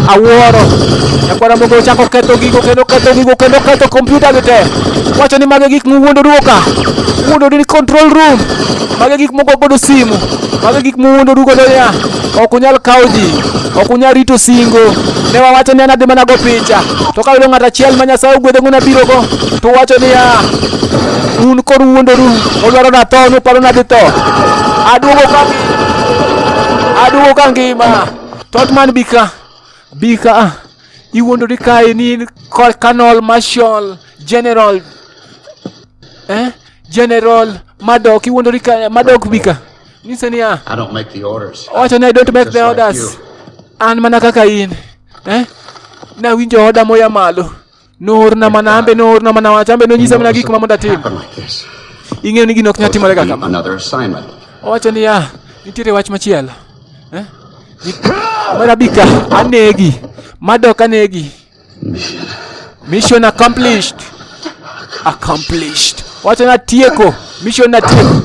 awuoro. Nyakwara mogo chako ketho gigo kendo ketho computer gite. Wacho ni mage gik muwuondoru ka. Wuondoru ni control room. Mage gik mogo godo simu. Mage gik muwuondoru godo ya. Ok unyal kawo ji. Ok unyal rito singo. Ne wawacho ni anadhi mana go picha. To ka yudo ng'at achiel ma Nyasaye ogwedho ng'una biro go. To wacho ni ya. Un kor wuondoru. Odwaro na tho, nuparo na dhi tho. Aduogo ka ngima. Totman bika. Iwuondori kae ni Colonel Marshal General. General Madok. Iwuondori kae Madok bika. Nise ni ya. I don't make the orders. Wacho ni I don't make the orders. An mana kaka in. Na winjo oda moya malo. Noorna mana ambe, noorna mana wachambe, nonyisa mana gik mamonda tim. Ing'eyo ni gino ok nyal timore kaka ma. Another assignment. Wacho ni ya. Nitiere wach machielo. Marabika anegi. Madok anegi. Mission accomplished. Wacho na tieko. Mission na tieko.